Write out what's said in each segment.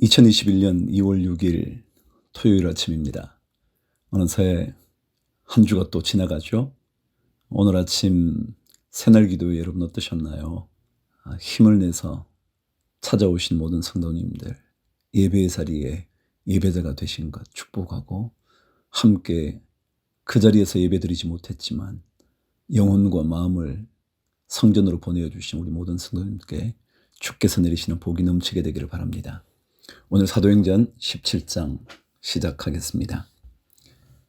2021년 2월 6일 토요일 아침입니다. 어느새 한 주가 또 지나가죠. 오늘 아침 새날 기도회 여러분 어떠셨나요? 힘을 내서 찾아오신 모든 성도님들, 예배의 자리에 예배자가 되신 것 축복하고, 함께 그 자리에서 예배드리지 못했지만 영혼과 마음을 성전으로 보내주신 우리 모든 성도님께 주께서 내리시는 복이 넘치게 되기를 바랍니다. 오늘 사도행전 17장 시작하겠습니다.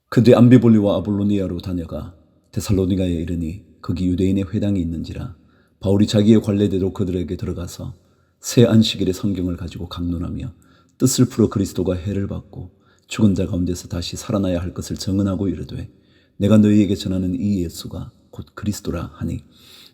그들이 암비볼리와 아볼로니아로 다녀가 데살로니가에 이르니 거기 유대인의 회당이 있는지라 바울이 자기의 관례대로 그들에게 들어가서 새 안식일의 성경을 가지고 강론하며 뜻을 풀어 그리스도가 해를 받고 죽은 자 가운데서 다시 살아나야 할 것을 증언하고 이르되 내가 너희에게 전하는 이 예수가 곧 그리스도라 하니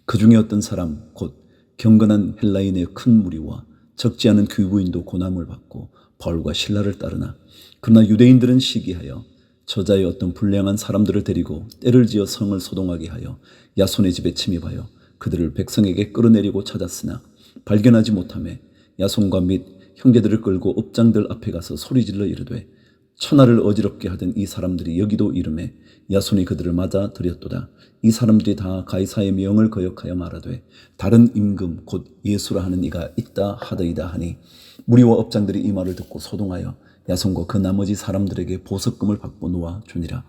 그 중에 어떤 사람 곧 경건한 헬라인의 큰 무리와 적지 않은 귀부인도 고난을 받고 바울과 실라를 따르나 그러나 유대인들은 시기하여 저자의 어떤 불량한 사람들을 데리고 때를 지어 성을 소동하게 하여 야손의 집에 침입하여 그들을 백성에게 끌어내리고 찾았으나 발견하지 못하매 야손과 및 형제들을 끌고 업장들 앞에 가서 소리질러 이르되 천하를 어지럽게 하던 이 사람들이 여기도 이름에 야손이 그들을 맞아 들였도다. 이 사람들이 다 가이사의 명을 거역하여 말하되 다른 임금 곧 예수라 하는 이가 있다 하더이다 하니 무리와 업장들이 이 말을 듣고 소동하여 야손과 그 나머지 사람들에게 보석금을 받고 놓아 주니라.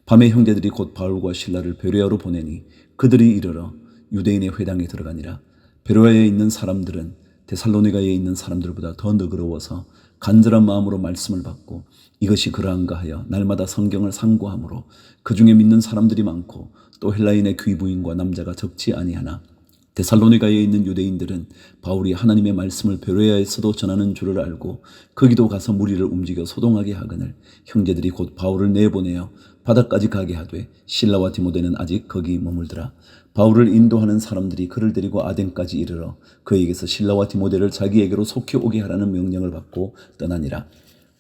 밤에 형제들이 곧 바울과 실라를 베레아로 보내니 그들이 이르러 유대인의 회당에 들어가니라. 베레아에 있는 사람들은 데살로니가에 있는 사람들보다 더 너그러워서 간절한 마음으로 말씀을 받고 이것이 그러한가 하여 날마다 성경을 상고하므로 그 중에 믿는 사람들이 많고 또 헬라인의 귀부인과 남자가 적지 아니하나 데살로니가에 있는 유대인들은 바울이 하나님의 말씀을 베레아에서도 전하는 줄을 알고 거기도 가서 무리를 움직여 소동하게 하거늘 형제들이 곧 바울을 내보내어 바다까지 가게 하되 실라와 디모데는 아직 거기 머물더라. 바울을 인도하는 사람들이 그를 데리고 아덴까지 이르러 그에게서 실라와 디모데를 자기에게로 속히 오게 하라는 명령을 받고 떠나니라.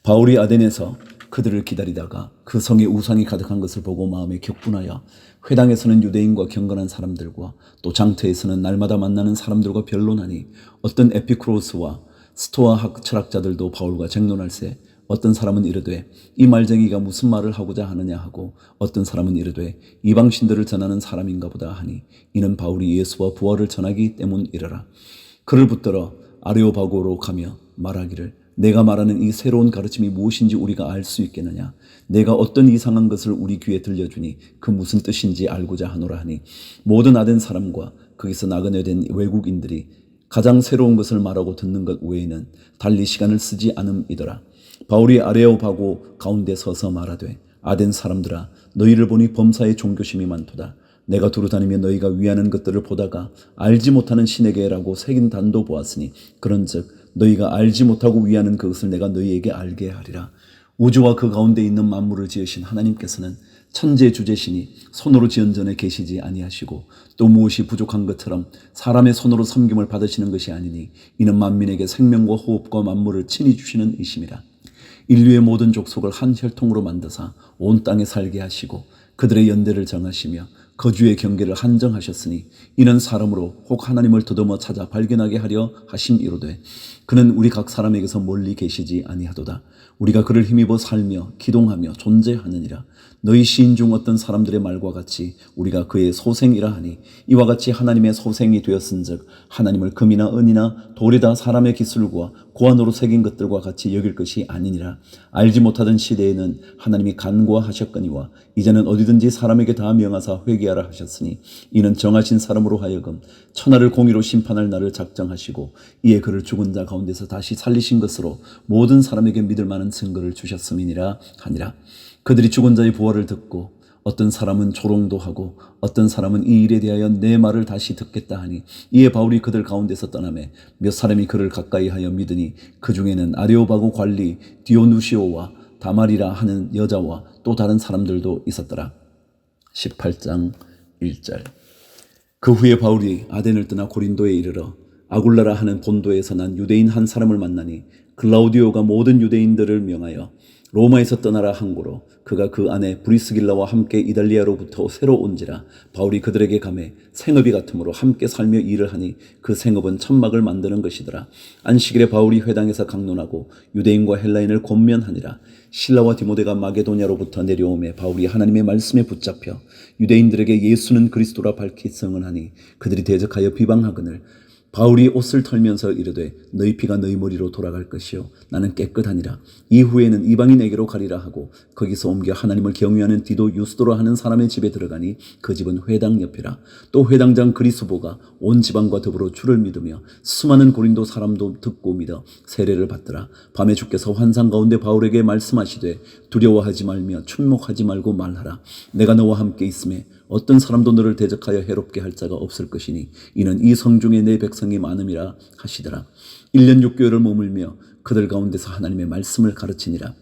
바울이 아덴에서 그들을 기다리다가 그 성에 우상이 가득한 것을 보고 마음에 격분하여 회당에서는 유대인과 경건한 사람들과 또 장터에서는 날마다 만나는 사람들과 변론하니 어떤 에피쿠로스와 스토아 철학자들도 바울과 쟁론할세 어떤 사람은 이르되 이 말쟁이가 무슨 말을 하고자 하느냐 하고 어떤 사람은 이르되 이방신들을 전하는 사람인가 보다 하니 이는 바울이 예수와 부활을 전하기 때문이러라. 그를 붙들어 아레오바고로 가며 말하기를 내가 말하는 이 새로운 가르침이 무엇인지 우리가 알 수 있겠느냐. 내가 어떤 이상한 것을 우리 귀에 들려주니 그 무슨 뜻인지 알고자 하노라 하니 모든 아덴 사람과 거기서 나그네 된 외국인들이 가장 새로운 것을 말하고 듣는 것 외에는 달리 시간을 쓰지 않음이더라. 바울이 아레오바고 가운데 서서 말하되 아덴 사람들아 너희를 보니 범사에 종교심이 많도다. 내가 두루 다니며 너희가 위하는 것들을 보다가 알지 못하는 신에게라고 새긴 단도 보았으니 그런즉 너희가 알지 못하고 위하는 그것을 내가 너희에게 알게 하리라. 우주와 그 가운데 있는 만물을 지으신 하나님께서는 천지의 주제시니 손으로 지은 전에 계시지 아니하시고 또 무엇이 부족한 것처럼 사람의 손으로 섬김을 받으시는 것이 아니니 이는 만민에게 생명과 호흡과 만물을 친히 주시는 이심이라. 인류의 모든 족속을 한 혈통으로 만드사 온 땅에 살게 하시고 그들의 연대를 정하시며 거주의 경계를 한정하셨으니 이는 사람으로 혹 하나님을 더듬어 찾아 발견하게 하려 하심이로되 그는 우리 각 사람에게서 멀리 계시지 아니하도다. 우리가 그를 힘입어 살며 기동하며 존재하느니라. 너희 시인 중 어떤 사람들의 말과 같이 우리가 그의 소생이라 하니 이와 같이 하나님의 소생이 되었은즉 하나님을 금이나 은이나 돌에다 사람의 기술과 고안으로 새긴 것들과 같이 여길 것이 아니니라. 알지 못하던 시대에는 하나님이 간과하셨거니와 이제는 어디든지 사람에게 다 명하사 회개하라 하셨으니 이는 정하신 사람으로 하여금 천하를 공의로 심판할 날을 작정하시고 이에 그를 죽은 자 가운데서 다시 살리신 것으로 모든 사람에게 믿을 만한 증거를 주셨음이니라 하니라. 그들이 죽은 자의 부활을 듣고 어떤 사람은 조롱도 하고 어떤 사람은 이 일에 대하여 내 말을 다시 듣겠다 하니 이에 바울이 그들 가운데서 떠나매 몇 사람이 그를 가까이 하여 믿으니 그 중에는 아레오바고 관리 디오누시오와 다말이라 하는 여자와 또 다른 사람들도 있었더라. 18장 1절. 그 후에 바울이 아덴을 떠나 고린도에 이르러 아굴라라 하는 본도에서 난 유대인 한 사람을 만나니 글라우디오가 모든 유대인들을 명하여 로마에서 떠나라 한고로 그가 그 안에 브리스길라와 함께 이달리아로부터 새로 온지라. 바울이 그들에게 감해 생업이 같으므로 함께 살며 일을 하니 그 생업은 천막을 만드는 것이더라. 안식일에 바울이 회당에서 강론하고 유대인과 헬라인을 권면하니라. 실라와 디모데가 마게도냐로부터 내려오매 바울이 하나님의 말씀에 붙잡혀 유대인들에게 예수는 그리스도라 밝히 증언하니 그들이 대적하여 비방하거늘 바울이 옷을 털면서 이르되 너희 피가 너희 머리로 돌아갈 것이요 나는 깨끗하니라. 이후에는 이방인에게로 가리라 하고 거기서 옮겨 하나님을 경외하는 디도 유스도로 하는 사람의 집에 들어가니 그 집은 회당 옆이라. 또 회당장 그리스보가 온 지방과 더불어 주를 믿으며 수많은 고린도 사람도 듣고 믿어 세례를 받더라. 밤에 주께서 환상 가운데 바울에게 말씀하시되 두려워하지 말며 충목하지 말고 말하라. 내가 너와 함께 있음에 어떤 사람도 너를 대적하여 해롭게 할 자가 없을 것이니 이는 이 성중에 내 백성이 많음이라 하시더라. 1년 6개월을 머물며 그들 가운데서 하나님의 말씀을 가르치니라.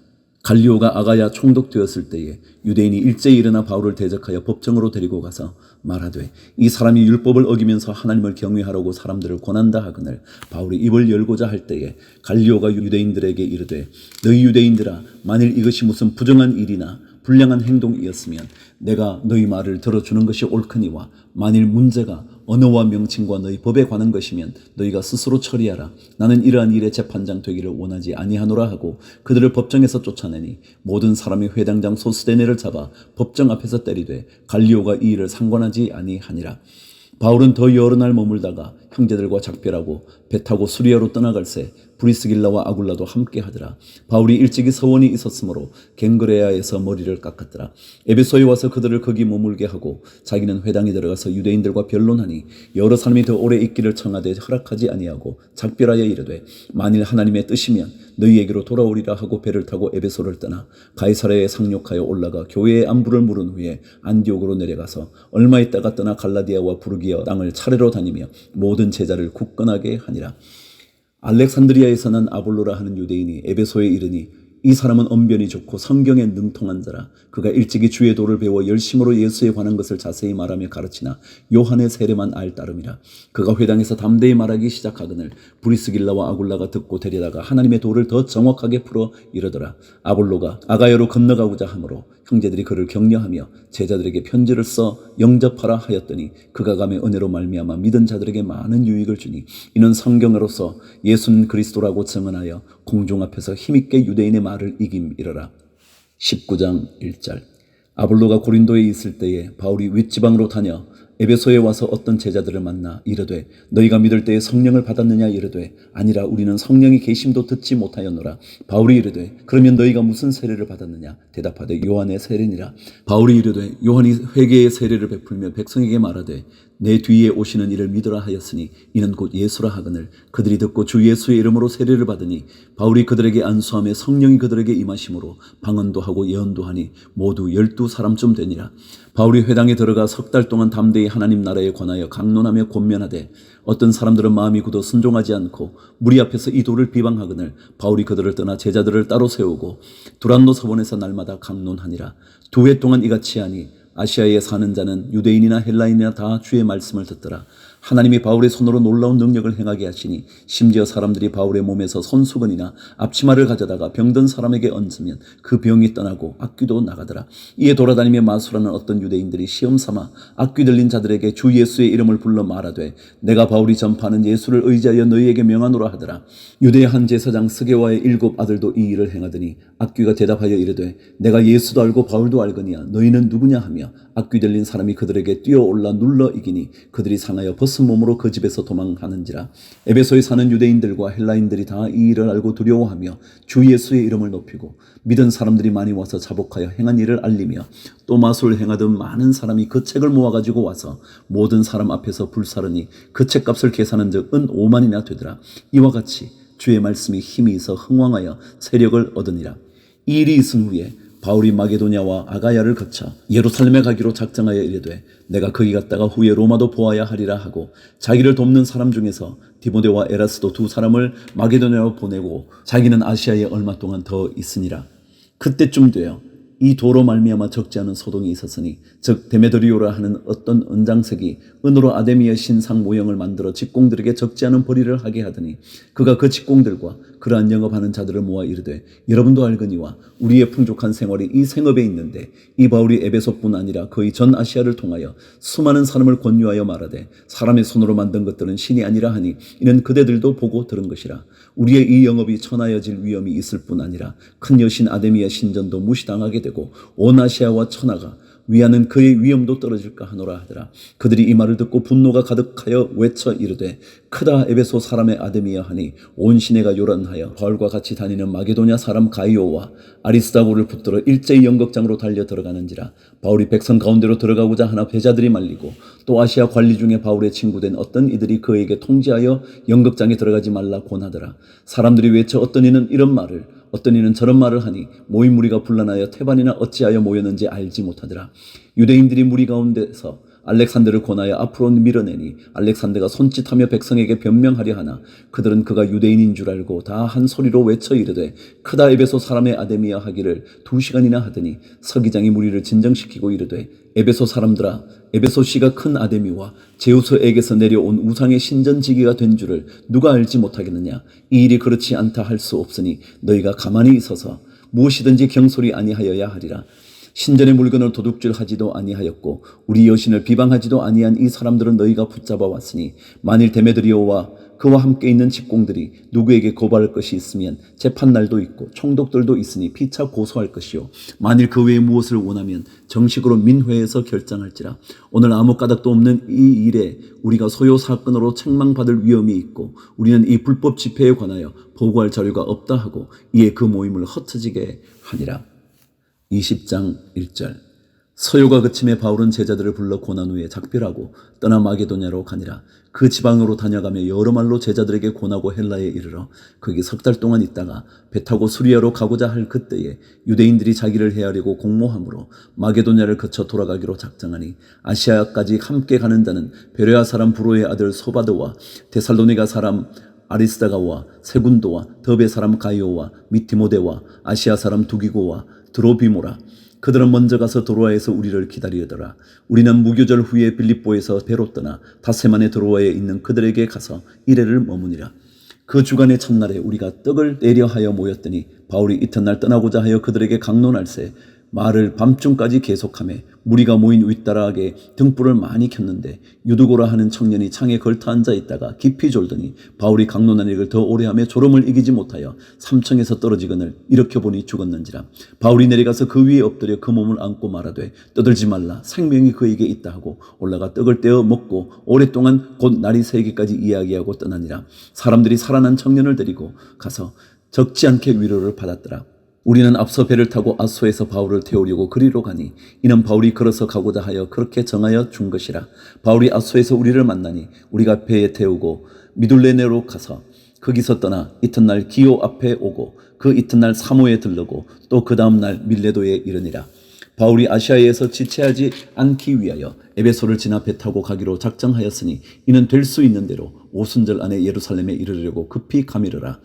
갈리오가 아가야 총독되었을 때에 유대인이 일제히 일어나 바울을 대적하여 법정으로 데리고 가서 말하되 이 사람이 율법을 어기면서 하나님을 경외하라고 사람들을 권한다 하거늘 바울이 입을 열고자 할 때에 갈리오가 유대인들에게 이르되 너희 유대인들아 만일 이것이 무슨 부정한 일이나 불량한 행동이었으면 내가 너희 말을 들어주는 것이 옳거니와 만일 문제가 언어와 명칭과 너희 법에 관한 것이면 너희가 스스로 처리하라. 나는 이러한 일의 재판장 되기를 원하지 아니하노라 하고 그들을 법정에서 쫓아내니 모든 사람이 회당장 소스데네를 잡아 법정 앞에서 때리되 갈리오가 이 일을 상관하지 아니하니라. 바울은 더 여러 날 머물다가 형제들과 작별하고 배 타고 수리아로 떠나갈새 브리스길라와 아굴라도 함께 하더라. 바울이 일찍이 서원이 있었으므로 갱그레아에서 머리를 깎았더라. 에베소에 와서 그들을 거기 머물게 하고 자기는 회당에 들어가서 유대인들과 변론하니 여러 사람이 더 오래 있기를 청하되 허락하지 아니하고 작별하여 이르되 만일 하나님의 뜻이면 너희에게로 돌아오리라 하고 배를 타고 에베소를 떠나 가이사랴에 상륙하여 올라가 교회의 안부를 물은 후에 안디옥으로 내려가서 얼마 있다가 떠나 갈라디아와 부르기아 땅을 차례로 다니며 모든 제자를 굳건하게 하니라. 알렉산드리아에서 난 아볼로라 하는 유대인이 에베소에 이르니 이 사람은 언변이 좋고 성경에 능통한 자라. 그가 일찍이 주의 도를 배워 열심으로 예수에 관한 것을 자세히 말하며 가르치나 요한의 세례만 알 따름이라. 그가 회당에서 담대히 말하기 시작하거늘 브리스길라와 아굴라가 듣고 데려다가 하나님의 도를 더 정확하게 풀어 이르더라. 아볼로가 아가야로 건너가고자 하므로 형제들이 그를 격려하며 제자들에게 편지를 써 영접하라 하였더니 그가 감에 은혜로 말미암아 믿은 자들에게 많은 유익을 주니 이는 성경으로서 예수는 그리스도라고 증언하여 공중 앞에서 힘있게 유대인의 말을 이김이러라. 19장 1절. 아볼로가 고린도에 있을 때에 바울이 윗지방으로 다녀 에베소에 와서 어떤 제자들을 만나 이르되 너희가 믿을 때에 성령을 받았느냐 이르되 아니라 우리는 성령이 계심도 듣지 못하였노라. 바울이 이르되 그러면 너희가 무슨 세례를 받았느냐 대답하되 요한의 세례니라. 바울이 이르되 요한이 회개의 세례를 베풀며 백성에게 말하되 내 뒤에 오시는 이를 믿으라 하였으니 이는 곧 예수라 하거늘 그들이 듣고 주 예수의 이름으로 세례를 받으니 바울이 그들에게 안수하며 성령이 그들에게 임하심으로 방언도 하고 예언도 하니 모두 12사람쯤 되니라. 바울이 회당에 들어가 석 달 동안 담대히 하나님 나라에 관하여 강론하며 권면하되 어떤 사람들은 마음이 굳어 순종하지 않고 무리 앞에서 이 도를 비방하거늘 바울이 그들을 떠나 제자들을 따로 세우고 두란노 서원에서 날마다 강론하니라. 2해 동안 이같이 하니 아시아에 사는 자는 유대인이나 헬라인이나 다 주의 말씀을 듣더라. 하나님이 바울의 손으로 놀라운 능력을 행하게 하시니 심지어 사람들이 바울의 몸에서 손수건이나 앞치마를 가져다가 병든 사람에게 얹으면 그 병이 떠나고 악귀도 나가더라. 이에 돌아다니며 마술하는 어떤 유대인들이 시험 삼아 악귀 들린 자들에게 주 예수의 이름을 불러 말하되 내가 바울이 전파하는 예수를 의지하여 너희에게 명하노라 하더라. 유대의 한 제사장 스게와의 7 아들도 이 일을 행하더니 악귀가 대답하여 이르되 내가 예수도 알고 바울도 알거니와 너희는 누구냐 하며 악귀 들린 사람이 그들에게 뛰어올라 눌러 이기니 그들이 상하여 벗은 몸으로 그 집에서 도망하는지라. 에베소에 사는 유대인들과 헬라인들이 다 이 일을 알고 두려워하며 주 예수의 이름을 높이고 믿은 사람들이 많이 와서 자복하여 행한 일을 알리며 또 마술 행하던 많은 사람이 그 책을 모아가지고 와서 모든 사람 앞에서 불사르니 그 책값을 계산한 즉 은 5만이나 되더라. 이와 같이 주의 말씀이 힘이 있어 흥왕하여 세력을 얻으니라. 이 일이 있은 후에 바울이 마게도냐와 아가야를 거쳐 예루살렘에 가기로 작정하여 이르되 내가 거기 갔다가 후에 로마도 보아야 하리라 하고 자기를 돕는 사람 중에서 디모데와 에라스도 2 사람을 마게도냐로 보내고 자기는 아시아에 얼마 동안 더 있으니라. 그때쯤 되어 이 도로 말미암아 적지 않은 소동이 있었으니 즉 데메드리오라 하는 어떤 은장색이 은으로 아데미의 신상 모형을 만들어 직공들에게 적지 않은 벌이를 하게 하더니 그가 그 직공들과 그러한 영업하는 자들을 모아 이르되 여러분도 알거니와 우리의 풍족한 생활이 이 생업에 있는데 이 바울이 에베소뿐 아니라 거의 전 아시아를 통하여 수많은 사람을 권유하여 말하되 사람의 손으로 만든 것들은 신이 아니라 하니 이는 그대들도 보고 들은 것이라. 우리의 이 영업이 천하여질 위험이 있을 뿐 아니라 큰 여신 아데미의 신전도 무시당하게 되고 온 아시아와 천하가 위하는 그의 위엄도 떨어질까 하노라 하더라. 그들이 이 말을 듣고 분노가 가득하여 외쳐 이르되 크다 에베소 사람의 아데미여 하니 온 시내가 요란하여 바울과 같이 다니는 마게도냐 사람 가이오와 아리스다고를 붙들어 일제히 연극장으로 달려 들어가는지라. 바울이 백성 가운데로 들어가고자 하나 배자들이 말리고 또 아시아 관리 중에 바울의 친구된 어떤 이들이 그에게 통지하여 연극장에 들어가지 말라 권하더라. 사람들이 외쳐 어떤 이는 이런 말을 어떤 이는 저런 말을 하니 모인 무리가 분란하여 태반이나 어찌하여 모였는지 알지 못하더라. 유대인들이 무리 가운데서 알렉산더를 권하여 앞으로 밀어내니 알렉산더가 손짓하며 백성에게 변명하려 하나 그들은 그가 유대인인 줄 알고 다 한 소리로 외쳐 이르되 크다 에베소 사람의 아데미야 하기를 2시간이나 하더니 서기장이 무리를 진정시키고 이르되 에베소 사람들아 에베소시가 큰 아데미와 제우스에게서 내려온 우상의 신전지기가 된 줄을 누가 알지 못하겠느냐. 이 일이 그렇지 않다 할 수 없으니 너희가 가만히 있어서 무엇이든지 경솔히 아니하여야 하리라. 신전의 물건을 도둑질하지도 아니하였고 우리 여신을 비방하지도 아니한 이 사람들은 너희가 붙잡아 왔으니 만일 데메드리오와 그와 함께 있는 직공들이 누구에게 고발할 것이 있으면 재판날도 있고 총독들도 있으니 피차 고소할 것이요 만일 그 외에 무엇을 원하면 정식으로 민회에서 결정할지라. 오늘 아무 까닭도 없는 이 일에 우리가 소요 사건으로 책망받을 위험이 있고 우리는 이 불법 집회에 관하여 보고할 자료가 없다 하고 이에 그 모임을 흩어지게 하니라. 20장 1절. 서요가 그침에 바울은 제자들을 불러 고난 후에 작별하고 떠나 마게도냐로 가니라. 그 지방으로 다녀가며 여러 말로 제자들에게 고나고 헬라에 이르러 거기 3달 동안 있다가 배 타고 수리아로 가고자 할 그때에 유대인들이 자기를 해하려고 공모함으로 마게도냐를 거쳐 돌아가기로 작정하니 아시아까지 함께 가는 자는 베레아 사람 브로의 아들 소바드와 데살로니가 사람 아리스다가와 세군도와 더베 사람 가이오와 미티모데와 아시아 사람 두기고와 드로비모라. 그들은 먼저 가서 도로아에서 우리를 기다리더라. 우리는 무교절 후에 빌립보에서 배로 떠나 다세만의 도로아에 있는 그들에게 가서 이래를 머무니라. 그 주간의 첫날에 우리가 떡을 내려 하여 모였더니 바울이 이튿날 떠나고자 하여 그들에게 강론할세 말을 밤중까지 계속하며 무리가 모인 윗다락에 등불을 많이 켰는데 유두고라 하는 청년이 창에 걸터 앉아 있다가 깊이 졸더니 바울이 강론한 일을 더 오래하며 졸음을 이기지 못하여 3층에서 떨어지거늘 일으켜보니 죽었는지라. 바울이 내려가서 그 위에 엎드려 그 몸을 안고 말하되 떠들지 말라 생명이 그에게 있다 하고 올라가 떡을 떼어 먹고 오랫동안 곧 날이 새기까지 이야기하고 떠나니라. 사람들이 살아난 청년을 데리고 가서 적지 않게 위로를 받았더라. 우리는 앞서 배를 타고 아소에서 바울을 태우려고 그리로 가니 이는 바울이 걸어서 가고자 하여 그렇게 정하여 준 것이라. 바울이 아소에서 우리를 만나니 우리가 배에 태우고 미둘레네로 가서 거기서 떠나 이튿날 기오 앞에 오고 그 이튿날 사모에 들르고 또 그 다음날 밀레도에 이르니라. 바울이 아시아에서 지체하지 않기 위하여 에베소를 지나 배 타고 가기로 작정하였으니 이는 될 수 있는 대로 오순절 안에 예루살렘에 이르려고 급히 가미르라.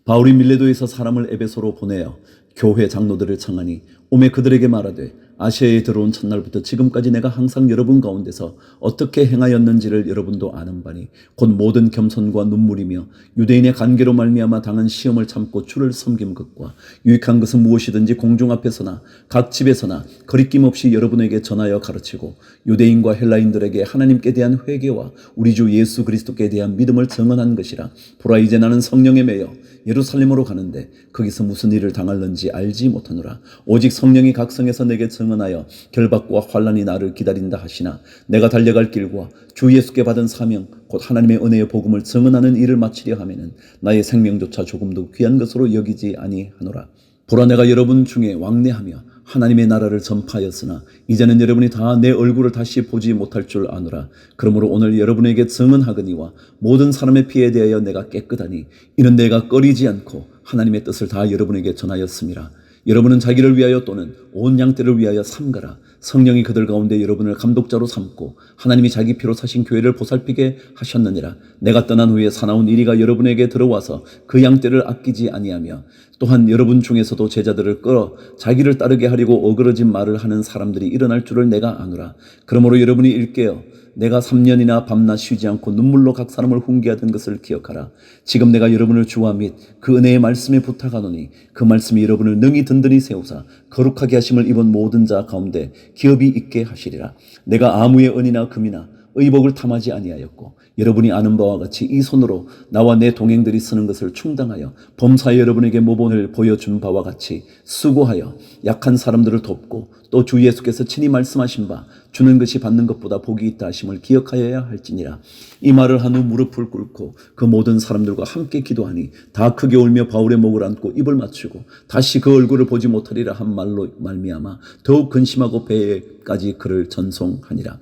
바울이 밀레도에서 사람을 에베소로 보내어 교회 장로들을 청하니 오매 그들에게 말하되 아시아에 들어온 첫날부터 지금까지 내가 항상 여러분 가운데서 어떻게 행하였는지를 여러분도 아는 바니 곧 모든 겸손과 눈물이며 유대인의 관계로 말미암아 당한 시험을 참고 주를 섬긴 것과 유익한 것은 무엇이든지 공중 앞에서나 각 집에서나 거리낌 없이 여러분에게 전하여 가르치고 유대인과 헬라인들에게 하나님께 대한 회개와 우리 주 예수 그리스도께 대한 믿음을 증언한 것이라. 보라 이제 나는 성령에 매여 예루살렘으로 가는데 거기서 무슨 일을 당할는지 알지 못하노라. 오직 성령이 각성에서 내게 증언하여 결박과 환난이 나를 기다린다 하시나 내가 달려갈 길과 주 예수께 받은 사명 곧 하나님의 은혜의 복음을 증언하는 일을 마치려 하면은 나의 생명조차 조금도 귀한 것으로 여기지 아니하노라. 보라 내가 여러분 중에 왕래하며 하나님의 나라를 전파하였으나 이제는 여러분이 다 내 얼굴을 다시 보지 못할 줄 아노라. 그러므로 오늘 여러분에게 증언하거니와 모든 사람의 피에 대하여 내가 깨끗하니 이는 내가 꺼리지 않고 하나님의 뜻을 다 여러분에게 전하였음이라. 여러분은 자기를 위하여 또는 온 양떼를 위하여 삼가라. 성령이 그들 가운데 여러분을 감독자로 삼고 하나님이 자기 피로 사신 교회를 보살피게 하셨느니라. 내가 떠난 후에 사나운 이리가 여러분에게 들어와서 그 양떼를 아끼지 아니하며 또한 여러분 중에서도 제자들을 끌어 자기를 따르게 하려고 어그러진 말을 하는 사람들이 일어날 줄을 내가 아노라. 그러므로 여러분이 일깨어 내가 3년이나 밤낮 쉬지 않고 눈물로 각 사람을 훈계하던 것을 기억하라. 지금 내가 여러분을 주와 및 그 은혜의 말씀에 부탁하노니 그 말씀이 여러분을 능히 든든히 세우사 거룩하게 하심을 입은 모든 자 가운데 기업이 있게 하시리라. 내가 아무의 은이나 금이나 의복을 탐하지 아니하였고 여러분이 아는 바와 같이 이 손으로 나와 내 동행들이 쓰는 것을 충당하여 범사에 여러분에게 모본을 보여준 바와 같이 수고하여 약한 사람들을 돕고 또 주 예수께서 친히 말씀하신 바 주는 것이 받는 것보다 복이 있다 하심을 기억하여야 할지니라. 이 말을 한 후 무릎을 꿇고 그 모든 사람들과 함께 기도하니 다 크게 울며 바울의 목을 안고 입을 맞추고 다시 그 얼굴을 보지 못하리라 한 말로 말미암아 더욱 근심하고 배에까지 그를 전송하니라.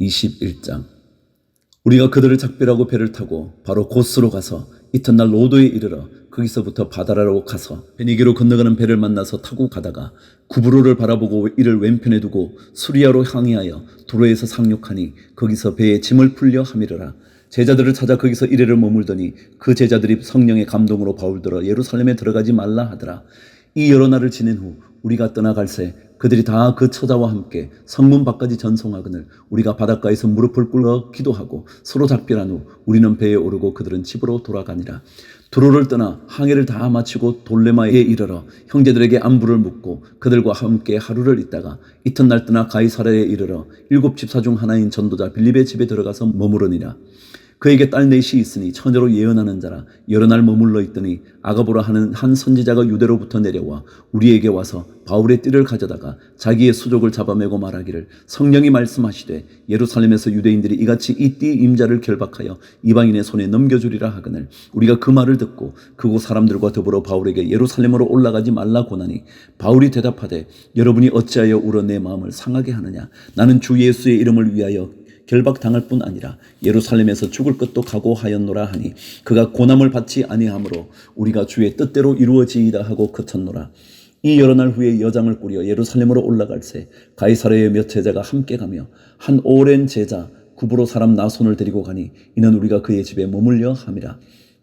21장. 우리가 그들을 작별하고 배를 타고 바로 고스로 가서 이튿날 로도에 이르러 거기서부터 바다라로 가서 베니게로 건너가는 배를 만나서 타고 가다가 구브로를 바라보고 이를 왼편에 두고 수리아로 항해하여 도로에서 상륙하니 거기서 배에 짐을 풀려 함이르라. 제자들을 찾아 거기서 이래를 머물더니 그 제자들이 성령의 감동으로 바울들어 예루살렘에 들어가지 말라 하더라. 이 여러 날을 지낸 후 우리가 떠나갈새 그들이 다 그 처자와 함께 성문 밖까지 전송하거늘 우리가 바닷가에서 무릎을 꿇어 기도하고 서로 작별한 후 우리는 배에 오르고 그들은 집으로 돌아가니라. 두로를 떠나 항해를 다 마치고 돌레마에 이르러 형제들에게 안부를 묻고 그들과 함께 하루를 있다가 이튿날 떠나 가이사랴에 이르러 7 집사 중 하나인 전도자 빌립의 집에 들어가서 머무르니라. 그에게 딸 넷이 있으니 처녀로 예언하는 자라. 여러 날 머물러 있더니 아가보라 하는 한 선지자가 유대로부터 내려와 우리에게 와서 바울의 띠를 가져다가 자기의 수족을 잡아매고 말하기를 성령이 말씀하시되 예루살렘에서 유대인들이 이같이 이 띠 임자를 결박하여 이방인의 손에 넘겨주리라 하거늘 우리가 그 말을 듣고 그곳 사람들과 더불어 바울에게 예루살렘으로 올라가지 말라 고나니 바울이 대답하되 여러분이 어찌하여 울어 내 마음을 상하게 하느냐. 나는 주 예수의 이름을 위하여 결박당할 뿐 아니라 예루살렘에서 죽을 것도 각오하였노라 하니 그가 고난을 받지 아니하므로 우리가 주의 뜻대로 이루어지이다 하고 그쳤노라. 이 여러 날 후에 여장을 꾸려 예루살렘으로 올라갈새 가이사랴의 몇 제자가 함께 가며 한 오랜 제자 구브로 사람 나손을 데리고 가니 이는 우리가 그의 집에 머물려 함이라.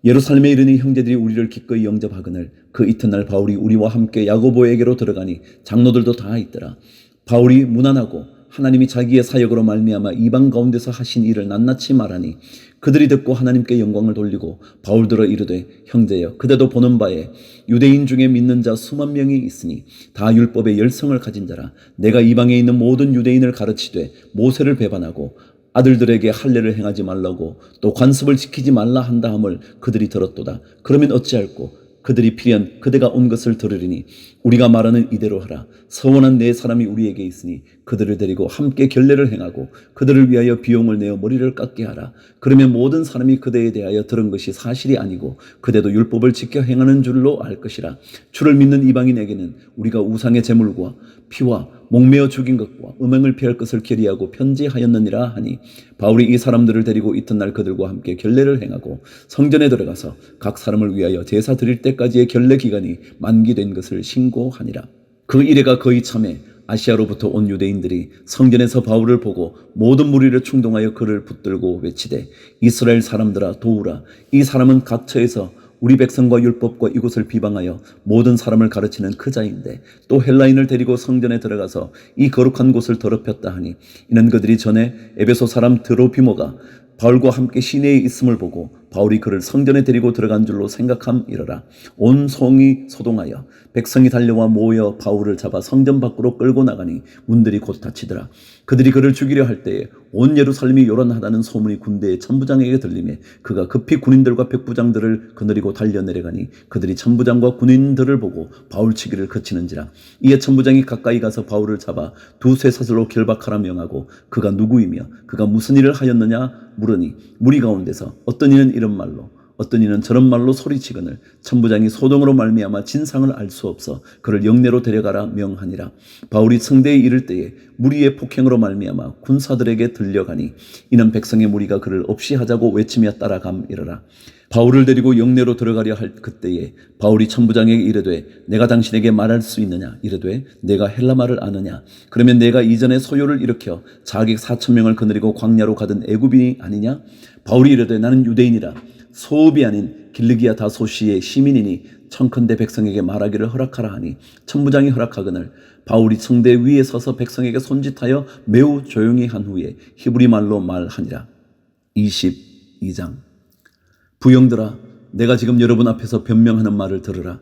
예루살렘에 이르니 형제들이 우리를 기꺼이 영접하거늘 그 이튿날 바울이 우리와 함께 야고보에게로 들어가니 장로들도 다 있더라. 바울이 무난하고 하나님이 자기의 사역으로 말미암아 이방 가운데서 하신 일을 낱낱이 말하니 그들이 듣고 하나님께 영광을 돌리고 바울들어 이르되 형제여 그대도 보는 바에 유대인 중에 믿는 자 수만 명이 있으니 다 율법의 열성을 가진 자라. 내가 이방에 있는 모든 유대인을 가르치되 모세를 배반하고 아들들에게 할례를 행하지 말라고 또 관습을 지키지 말라 한다 함을 그들이 들었도다. 그러면 어찌할꼬 그들이 필연 그대가 온 것을 들으리니 우리가 말하는 이대로 하라. 서원한 네 사람이 우리에게 있으니 그들을 데리고 함께 결례를 행하고 그들을 위하여 비용을 내어 머리를 깎게 하라. 그러면 모든 사람이 그대에 대하여 들은 것이 사실이 아니고 그대도 율법을 지켜 행하는 줄로 알 것이라. 주를 믿는 이방인에게는 우리가 우상의 제물과 피와 목매어 죽인 것과 음행을 피할 것을 결의하고 편지하였느니라 하니 바울이 이 사람들을 데리고 이튿날 그들과 함께 결례를 행하고 성전에 들어가서 각 사람을 위하여 제사 드릴 때까지의 결례 기간이 만기된 것을 신고하니라. 그 이래가 거의 참에 아시아로부터 온 유대인들이 성전에서 바울을 보고 모든 무리를 충동하여 그를 붙들고 외치되 이스라엘 사람들아 도우라. 이 사람은 각처에서 우리 백성과 율법과 이곳을 비방하여 모든 사람을 가르치는 그 자인데 또 헬라인을 데리고 성전에 들어가서 이 거룩한 곳을 더럽혔다 하니 이는 그들이 전에 에베소 사람 드로피모가 바울과 함께 시내에 있음을 보고 바울이 그를 성전에 데리고 들어간 줄로 생각함이러라. 온 성이 소동하여 백성이 달려와 모여 바울을 잡아 성전 밖으로 끌고 나가니 문들이 곧 닫히더라. 그들이 그를 죽이려 할 때에 온 예루살렘이 요란하다는 소문이 군대의 천부장에게 들리매 그가 급히 군인들과 백부장들을 거느리고 달려내려가니 그들이 천부장과 군인들을 보고 바울치기를 그치는지라. 이에 천부장이 가까이 가서 바울을 잡아 두세 사슬로 결박하라 명하고 그가 누구이며 그가 무슨 일을 하였느냐 물으니 무리 가운데서 어떤 이는 이런 말로 어떤 이는 저런 말로 소리치거늘 천부장이 소동으로 말미암아 진상을 알 수 없어 그를 영내로 데려가라 명하니라. 바울이 성대에 이를 때에 무리의 폭행으로 말미암아 군사들에게 들려가니 이는 백성의 무리가 그를 없이 하자고 외치며 따라감이러라. 바울을 데리고 영내로 들어가려 할 그때에 바울이 천부장에게 이르되 내가 당신에게 말할 수 있느냐 이르되 내가 헬라 말을 아느냐 그러면 내가 이전에 소요를 일으켜 자객 4,000명을 거느리고 광야로 가던 애굽인이 아니냐 바울이 이르되 나는 유대인이라 소읍이 아닌 길르기아 다소시의 시민이니 청컨대 백성에게 말하기를 허락하라 하니 천부장이 허락하거늘 바울이 성대 위에 서서 백성에게 손짓하여 매우 조용히 한 후에 히브리 말로 말하니라. 22장 부형들아 내가 지금 여러분 앞에서 변명하는 말을 들으라.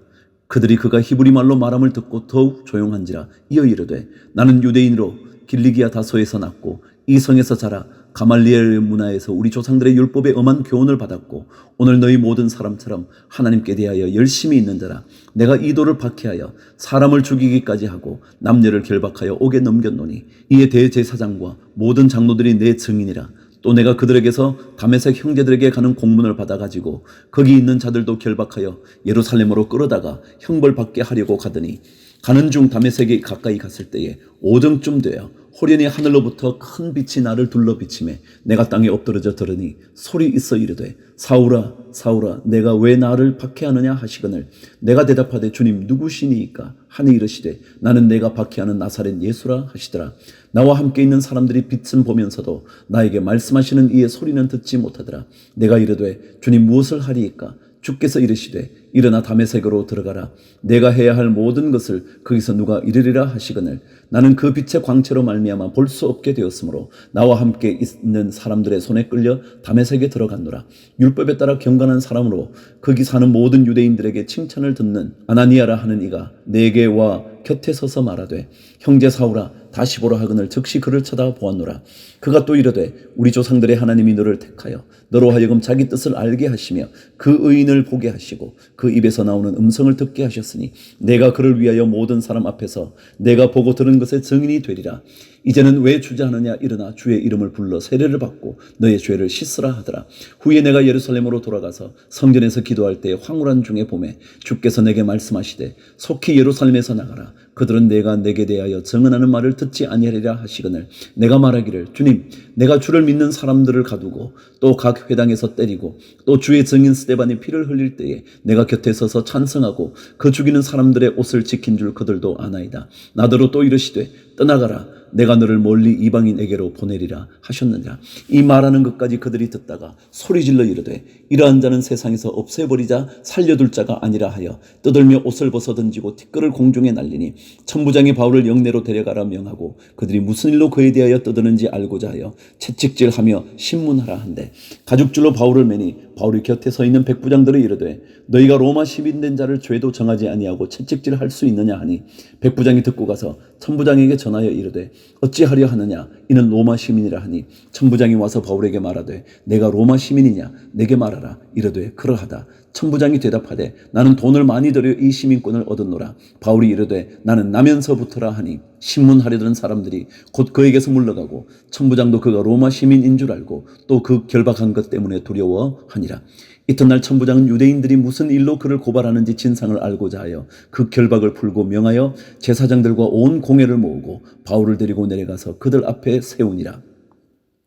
그들이 그가 히브리 말로 말함을 듣고 더욱 조용한지라. 이어 이르되 나는 유대인으로 길리기아 다소에서 났고 이 성에서 자라 가말리엘의 문화에서 우리 조상들의 율법에 엄한 교훈을 받았고 오늘 너희 모든 사람처럼 하나님께 대하여 열심히 있는 자라. 내가 이 도를 박해하여 사람을 죽이기까지 하고 남녀를 결박하여 옥에 넘겼노니 이에 대제사장과 모든 장로들이 내 증인이라. 또 내가 그들에게서 다메섹 형제들에게 가는 공문을 받아가지고 거기 있는 자들도 결박하여 예루살렘으로 끌어다가 형벌받게 하려고 가더니 가는 중 다메섹에 가까이 갔을 때에 오정쯤 되어 호련히 하늘로부터 큰 빛이 나를 둘러 비치매 내가 땅에 엎드러져 들으니 소리 있어 이르되 사울아 사울아 내가 왜 나를 박해하느냐 하시거늘 내가 대답하되 주님 누구시니이까 하니 이르시되 나는 내가 박해하는 나사렛 예수라 하시더라. 나와 함께 있는 사람들이 빛은 보면서도 나에게 말씀하시는 이의 소리는 듣지 못하더라. 내가 이르되 주님 무엇을 하리이까 주께서 이르시되 일어나 다메섹으로 들어가라. 내가 해야 할 모든 것을 거기서 누가 이르리라 하시거늘 나는 그 빛의 광채로 말미암아 볼 수 없게 되었으므로 나와 함께 있는 사람들의 손에 끌려 다메섹에 들어갔노라. 율법에 따라 경건한 사람으로 거기 사는 모든 유대인들에게 칭찬을 듣는 아나니아라 하는 이가 내게 와 곁에 서서 말하되 형제 사울아 다시 보라 하거늘 즉시 그를 쳐다보았노라. 그가 또 이르되 우리 조상들의 하나님이 너를 택하여 너로 하여금 자기 뜻을 알게 하시며 그 의인을 보게 하시고 그 입에서 나오는 음성을 듣게 하셨으니 내가 그를 위하여 모든 사람 앞에서 내가 보고 들은 것의 증인이 되리라. 이제는 왜 주저하느냐 일어나 주의 이름을 불러 세례를 받고 너의 죄를 씻으라 하더라. 후에 내가 예루살렘으로 돌아가서 성전에서 기도할 때 황홀한 중에 봄에 주께서 내게 말씀하시되 속히 예루살렘에서 나가라. 그들은 내가 내게 대하여 증언하는 말을 듣지 아니하리라 하시거늘 내가 말하기를 주님 내가 주를 믿는 사람들을 가두고 또 각 회당에서 때리고 또 주의 증인 스데반이 피를 흘릴 때에 내가 곁에 서서 찬성하고 그 죽이는 사람들의 옷을 지킨 줄 그들도 아나이다. 나더러 또 이르시되 떠나가라. 내가 너를 멀리 이방인에게로 보내리라 하셨느니라. 이 말하는 것까지 그들이 듣다가 소리질러 이르되 이러한 자는 세상에서 없애버리자 살려둘 자가 아니라 하여 떠들며 옷을 벗어 던지고 티끌을 공중에 날리니 천부장이 바울을 영내로 데려가라 명하고 그들이 무슨 일로 그에 대하여 떠드는지 알고자 하여 채찍질하며 신문하라 한대 가죽줄로 바울을 매니 바울이 곁에 서 있는 백부장들이 이르되 너희가 로마 시민된 자를 죄도 정하지 아니하고 채찍질할 수 있느냐 하니 백부장이 듣고 가서 천부장에게 전하여 이르되 어찌하려 하느냐 이는 로마 시민이라 하니 천부장이 와서 바울에게 말하되 내가 로마 시민이냐 내게 말하라. 이르되 그러하다. 천부장이 대답하되 나는 돈을 많이 들여 이 시민권을 얻었노라. 바울이 이르되 나는 나면서부터라 하니 신문하려던 사람들이 곧 그에게서 물러가고 천부장도 그가 로마 시민인 줄 알고 또 그 결박한 것 때문에 두려워하니라. 이튿날 천부장은 유대인들이 무슨 일로 그를 고발하는지 진상을 알고자 하여 그 결박을 풀고 명하여 제사장들과 온 공회를 모으고 바울을 데리고 내려가서 그들 앞에 세우니라.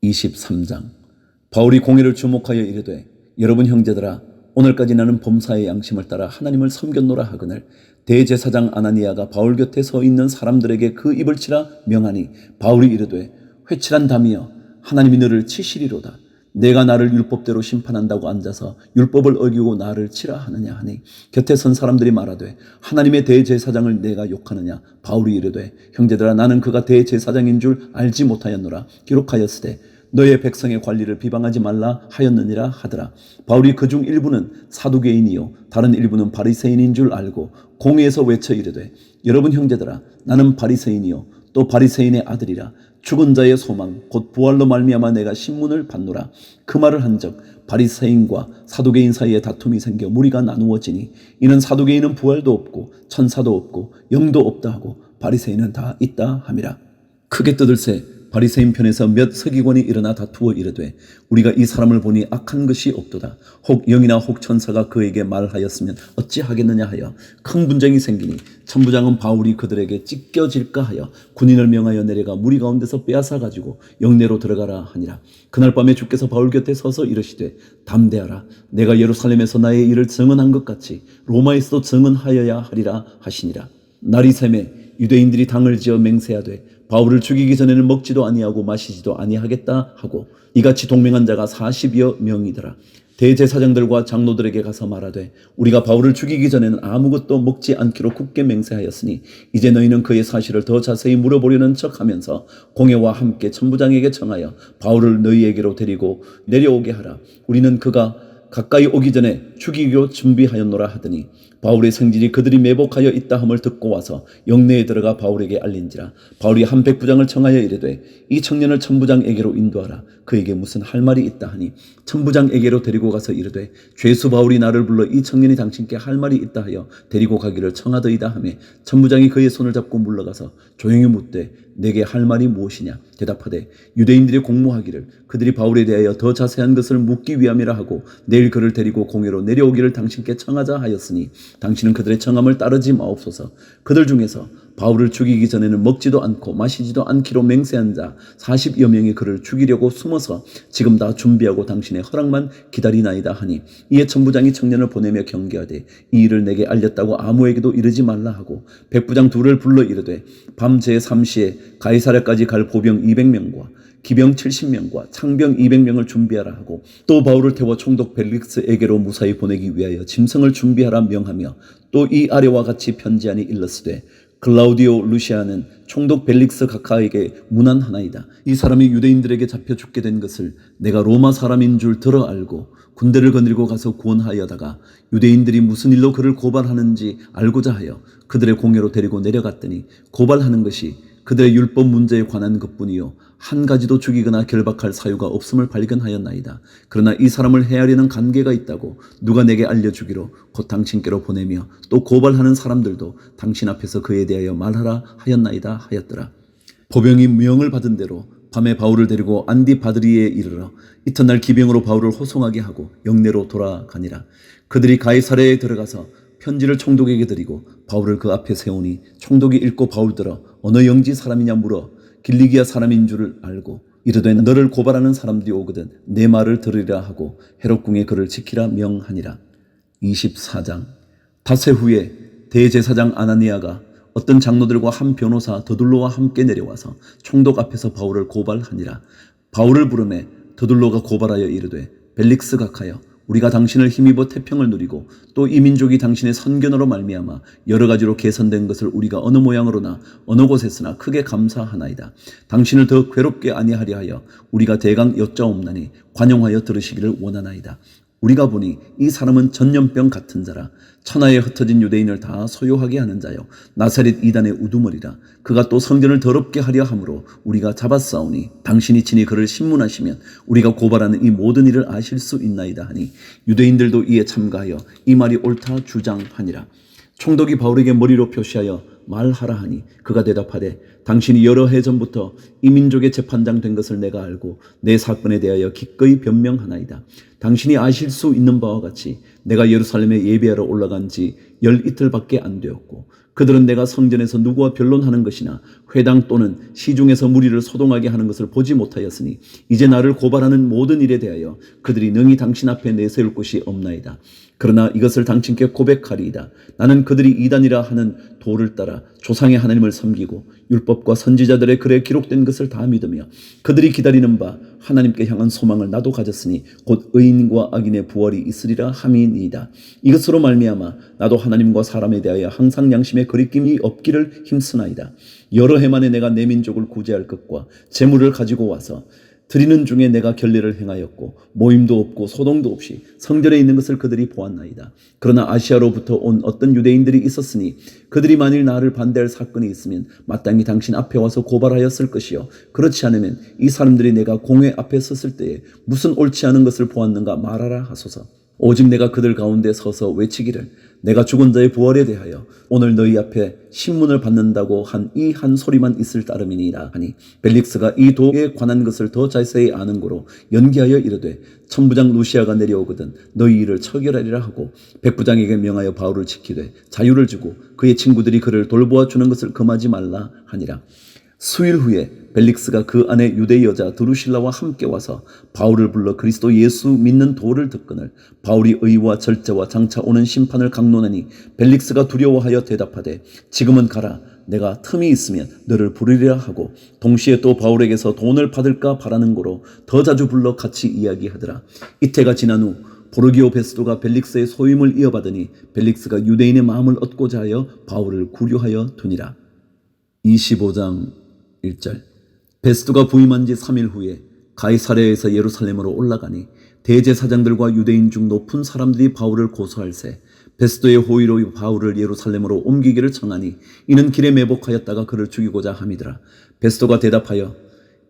23장 바울이 공회를 주목하여 이르되 여러분 형제들아 오늘까지 나는 범사의 양심을 따라 하나님을 섬겼노라 하거늘 대제사장 아나니아가 바울 곁에 서 있는 사람들에게 그 입을 치라 명하니 바울이 이르되 회칠한 담이여 하나님이 너를 치시리로다. 내가 나를 율법대로 심판한다고 앉아서 율법을 어기고 나를 치라 하느냐 하니 곁에 선 사람들이 말하되 하나님의 대제사장을 내가 욕하느냐. 바울이 이르되 형제들아 나는 그가 대제사장인 줄 알지 못하였노라. 기록하였으되 너의 백성의 관리를 비방하지 말라 하였느니라 하더라. 바울이 그중 일부는 사두개인이요 다른 일부는 바리새인인 줄 알고 공회에서 외쳐 이르되 여러분 형제들아 나는 바리새인이요 또 바리새인의 아들이라. 죽은 자의 소망 곧 부활로 말미암아 내가 신문을 받노라. 그 말을 한즉 바리새인과 사두개인 사이에 다툼이 생겨 무리가 나누어지니 이는 사두개인은 부활도 없고 천사도 없고 영도 없다 하고 바리새인은 다 있다 함이라. 크게 떠들세 바리새인 편에서 몇 서기관이 일어나 다투어 이르되 우리가 이 사람을 보니 악한 것이 없도다. 혹 영이나 혹 천사가 그에게 말하였으면 어찌하겠느냐 하여 큰 분쟁이 생기니 천부장은 바울이 그들에게 찢겨질까 하여 군인을 명하여 내려가 무리 가운데서 빼앗아 가지고 영내로 들어가라 하니라. 그날 밤에 주께서 바울 곁에 서서 이르시되 담대하라. 내가 예루살렘에서 나의 일을 증언한 것 같이 로마에서도 증언하여야 하리라 하시니라. 날이 새매 유대인들이 당을 지어 맹세하되 바울을 죽이기 전에는 먹지도 아니하고 마시지도 아니하겠다 하고 이같이 동맹한 자가 40여 명이더라. 대제사장들과 장로들에게 가서 말하되 우리가 바울을 죽이기 전에는 아무것도 먹지 않기로 굳게 맹세하였으니 이제 너희는 그의 사실을 더 자세히 물어보려는 척하면서 공회와 함께 천부장에게 청하여 바울을 너희에게로 데리고 내려오게 하라. 우리는 그가 가까이 오기 전에 죽이기로 준비하였노라 하더니 바울의 성질이 그들이 매복하여 있다 함을 듣고 와서 영내에 들어가 바울에게 알린지라. 바울이 한 백부장을 청하여 이르되 이 청년을 천부장에게로 인도하라. 그에게 무슨 할 말이 있다 하니 천부장에게로 데리고 가서 이르되 죄수 바울이 나를 불러 이 청년이 당신께 할 말이 있다 하여 데리고 가기를 청하더이다 하매 천부장이 그의 손을 잡고 물러가서 조용히 묻되 내게 할 말이 무엇이냐. 대답하되 유대인들이 공모하기를 그들이 바울에 대하여 더 자세한 것을 묻기 위함이라 하고 내일 그를 데리고 공회로 내려오기를 당신께 청하자 하였으니 당신은 그들의 청함을 따르지 마옵소서. 그들 중에서 바울을 죽이기 전에는 먹지도 않고 마시지도 않기로 맹세한 자 40여 명이 그를 죽이려고 숨어서 지금 다 준비하고 당신의 허락만 기다리나이다 하니 이에 천부장이 청년을 보내며 경계하되 이 일을 내게 알렸다고 아무에게도 이르지 말라 하고 백부장 둘을 불러 이르되 밤 제3시에 가이사랴까지 갈 보병 200명과 기병 70명과 창병 200명을 준비하라 하고 또 바울을 태워 총독 벨릭스에게로 무사히 보내기 위하여 짐승을 준비하라 명하며 또 이 아래와 같이 편지하니 일렀으되 클라우디오 루시아는 총독 벨릭스 각하에게 문안하나이다. 이 사람이 유대인들에게 잡혀 죽게 된 것을 내가 로마 사람인 줄 들어 알고 군대를 거느리고 가서 구원하여다가 유대인들이 무슨 일로 그를 고발하는지 알고자 하여 그들의 공회로 데리고 내려갔더니 고발하는 것이 그들의 율법 문제에 관한 것뿐이요 한 가지도 죽이거나 결박할 사유가 없음을 발견하였나이다. 그러나 이 사람을 해하려는 관계가 있다고 누가 내게 알려주기로 곧 당신께로 보내며 또 고발하는 사람들도 당신 앞에서 그에 대하여 말하라 하였나이다 하였더라. 보병이 명을 받은 대로 밤에 바울을 데리고 안디바드리에 이르러 이튿날 기병으로 바울을 호송하게 하고 영내로 돌아가니라. 그들이 가이사랴에 들어가서 편지를 총독에게 드리고 바울을 그 앞에 세우니 총독이 읽고 바울들어 어느 영지 사람이냐 물어 길리기아 사람인 줄을 알고 이르되 너를 고발하는 사람들이 오거든 내 말을 들으리라 하고 헤롯궁에 그를 지키라 명하니라. 24장. 닷새 후에 대제사장 아나니아가 어떤 장로들과 한 변호사 더둘로와 함께 내려와서 총독 앞에서 바울을 고발하니라. 바울을 부르매 더둘로가 고발하여 이르되 벨릭스 각하여 우리가 당신을 힘입어 태평을 누리고 또 이 민족이 당신의 선견으로 말미암아 여러 가지로 개선된 것을 우리가 어느 모양으로나 어느 곳에서나 크게 감사하나이다. 당신을 더 괴롭게 아니하려 하여 우리가 대강 여짜옵나니 관용하여 들으시기를 원하나이다. 우리가 보니 이 사람은 전염병 같은 자라. 천하에 흩어진 유대인을 다 소요하게 하는 자요 나사렛 이단의 우두머리라. 그가 또 성전을 더럽게 하려 함으로 우리가 잡았사오니 당신이 친히 그를 신문하시면 우리가 고발하는 이 모든 일을 아실 수 있나이다 하니 유대인들도 이에 참가하여 이 말이 옳다 주장하니라. 총독이 바울에게 머리로 표시하여 말하라 하니 그가 대답하되 당신이 여러 해 전부터 이 민족의 재판장 된 것을 내가 알고 내 사건에 대하여 기꺼이 변명하나이다. 당신이 아실 수 있는 바와 같이 내가 예루살렘에 예배하러 올라간 지 12이틀밖에 안 되었고 그들은 내가 성전에서 누구와 변론하는 것이나 회당 또는 시중에서 무리를 소동하게 하는 것을 보지 못하였으니 이제 나를 고발하는 모든 일에 대하여 그들이 능히 당신 앞에 내세울 곳이 없나이다. 그러나 이것을 당신께 고백하리이다. 나는 그들이 이단이라 하는 도를 따라 조상의 하나님을 섬기고 율법과 선지자들의 글에 기록된 것을 다 믿으며 그들이 기다리는 바 하나님께 향한 소망을 나도 가졌으니 곧 의인과 악인의 부활이 있으리라 함이니이다. 이것으로 말미암아 나도 하나님과 사람에 대하여 항상 양심에 거리낌이 없기를 힘쓰나이다. 여러 해 만에 내가 내 민족을 구제할 것과 재물을 가지고 와서 드리는 중에 내가 결례를 행하였고 모임도 없고 소동도 없이 성전에 있는 것을 그들이 보았나이다. 그러나 아시아로부터 온 어떤 유대인들이 있었으니 그들이 만일 나를 반대할 사건이 있으면 마땅히 당신 앞에 와서 고발하였을 것이요 그렇지 않으면 이 사람들이 내가 공회 앞에 섰을 때에 무슨 옳지 않은 것을 보았는가 말하라 하소서. 오직 내가 그들 가운데 서서 외치기를 내가 죽은 자의 부활에 대하여 오늘 너희 앞에 신문을 받는다고 한 이 한 소리만 있을 따름이니라 하니 벨릭스가 이 도에 관한 것을 더 자세히 아는 고로 연기하여 이르되 천부장 루시아가 내려오거든 너희 일을 처결하리라 하고 백부장에게 명하여 바울을 지키되 자유를 주고 그의 친구들이 그를 돌보아 주는 것을 금하지 말라 하니라. 수일 후에 벨릭스가 그 안에 유대 여자 드루실라와 함께 와서 바울을 불러 그리스도 예수 믿는 도를 듣거늘 바울이 의와 절제와 장차 오는 심판을 강론하니 벨릭스가 두려워하여 대답하되 지금은 가라 내가 틈이 있으면 너를 부르리라 하고 동시에 또 바울에게서 돈을 받을까 바라는 고로 더 자주 불러 같이 이야기하더라. 이태가 지난 후 보르기오 베스도가 벨릭스의 소임을 이어받으니 벨릭스가 유대인의 마음을 얻고자 하여 바울을 구류하여 두니라. 25장 1절. 베스도가 부임한 지 3일 후에 가이사랴에서 예루살렘으로 올라가니 대제사장들과 유대인 중 높은 사람들이 바울을 고소할세 베스도의 호의로 바울을 예루살렘으로 옮기기를 청하니 이는 길에 매복하였다가 그를 죽이고자 함이더라. 베스도가 대답하여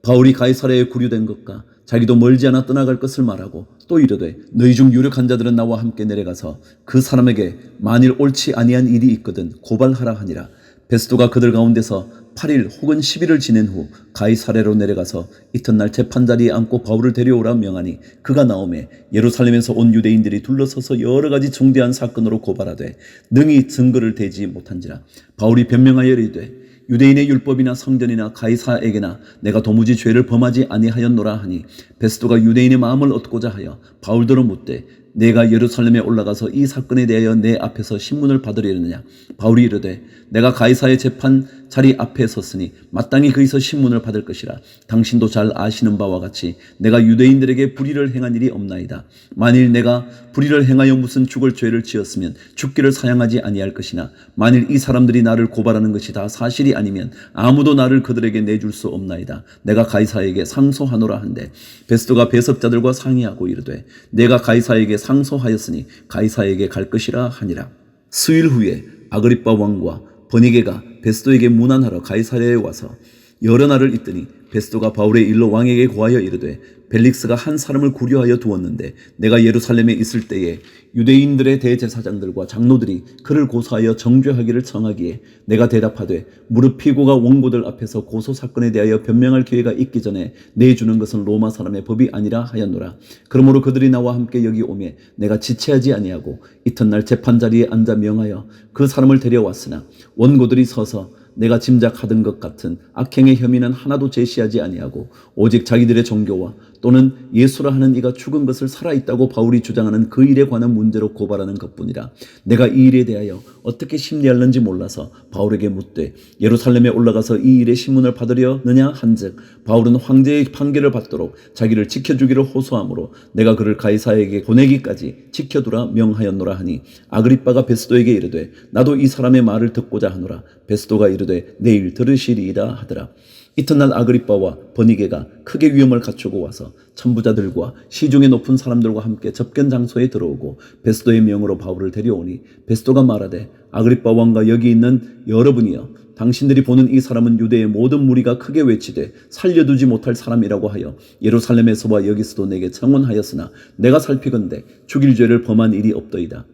바울이 가이사랴에 구류된 것과 자기도 멀지 않아 떠나갈 것을 말하고 또 이르되 너희 중 유력한 자들은 나와 함께 내려가서 그 사람에게 만일 옳지 아니한 일이 있거든 고발하라 하니라. 베스도가 그들 가운데서 8일 혹은 10일을 지낸 후 가이사랴로 내려가서 이튿날 재판자리에 앉고 바울을 데려오라 명하니 그가 나오매 예루살렘에서 온 유대인들이 둘러서서 여러 가지 중대한 사건으로 고발하되 능히 증거를 대지 못한지라. 바울이 변명하여 이르되 유대인의 율법이나 성전이나 가이사에게나 내가 도무지 죄를 범하지 아니하였노라 하니 베스도가 유대인의 마음을 얻고자 하여 바울더러 묻되 내가 예루살렘에 올라가서 이 사건에 대하여 내 앞에서 신문을 받으려느냐. 바울이 이르되 내가 가이사의 재판 자리 앞에 섰으니 마땅히 거기서 신문을 받을 것이라. 당신도 잘 아시는 바와 같이 내가 유대인들에게 불의를 행한 일이 없나이다. 만일 내가 불의를 행하여 무슨 죽을 죄를 지었으면 죽기를 사양하지 아니할 것이나 만일 이 사람들이 나를 고발하는 것이 다 사실이 아니면 아무도 나를 그들에게 내줄 수 없나이다. 내가 가이사에게 상소하노라 한데 베스도가 배석자들과 상의하고 이르되 내가 가이사에게 상소하였으니 가이사에게 갈 것이라 하니라. 수일 후에 아그리빠 왕과 버니게가 베스도에게 문안하러 가이사랴에 와서 여러 날을 있더니 베스도가 바울의 일로 왕에게 고하여 이르되 벨릭스가 한 사람을 구류하여 두었는데 내가 예루살렘에 있을 때에 유대인들의 대제사장들과 장로들이 그를 고소하여 정죄하기를 청하기에 내가 대답하되 무릎 피고가 원고들 앞에서 고소 사건에 대하여 변명할 기회가 있기 전에 내주는 것은 로마 사람의 법이 아니라 하였노라. 그러므로 그들이 나와 함께 여기 오매 내가 지체하지 아니하고 이튿날 재판자리에 앉아 명하여 그 사람을 데려왔으나 원고들이 서서 내가 짐작하던 것 같은 악행의 혐의는 하나도 제시하지 아니하고 오직 자기들의 종교와 또는 예수라 하는 이가 죽은 것을 살아있다고 바울이 주장하는 그 일에 관한 문제로 고발하는 것뿐이라. 내가 이 일에 대하여 어떻게 심리할는지 몰라서 바울에게 묻되 예루살렘에 올라가서 이 일의 신문을 받으려느냐 한즉 바울은 황제의 판결을 받도록 자기를 지켜주기를 호소하므로 내가 그를 가이사에게 보내기까지 지켜두라 명하였노라 하니 아그리빠가 베스도에게 이르되 나도 이 사람의 말을 듣고자 하노라. 베스도가 이르되 내일 들으시리이다 하더라. 이튿날 아그리빠와 버니게가 크게 위험을 갖추고 와서 천부자들과 시중의 높은 사람들과 함께 접견 장소에 들어오고 베스도의 명으로 바울을 데려오니 베스도가 말하되 아그리빠 왕과 여기 있는 여러분이여 당신들이 보는 이 사람은 유대의 모든 무리가 크게 외치되 살려두지 못할 사람이라고 하여 예루살렘에서와 여기서도 내게 청원하였으나 내가 살피건대 죽일 죄를 범한 일이 없더이다.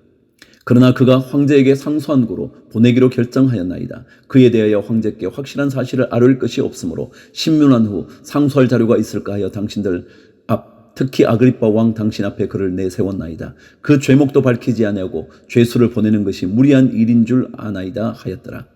그러나 그가 황제에게 상소한 고로 보내기로 결정하였나이다. 그에 대하여 황제께 확실한 사실을 아뢰을 것이 없으므로 신문한 후 상소할 자료가 있을까 하여 당신들 앞 특히 아그리빠 왕 당신 앞에 그를 내세웠나이다. 그 죄목도 밝히지 아니하고 죄수를 보내는 것이 무리한 일인 줄 아나이다 하였더라.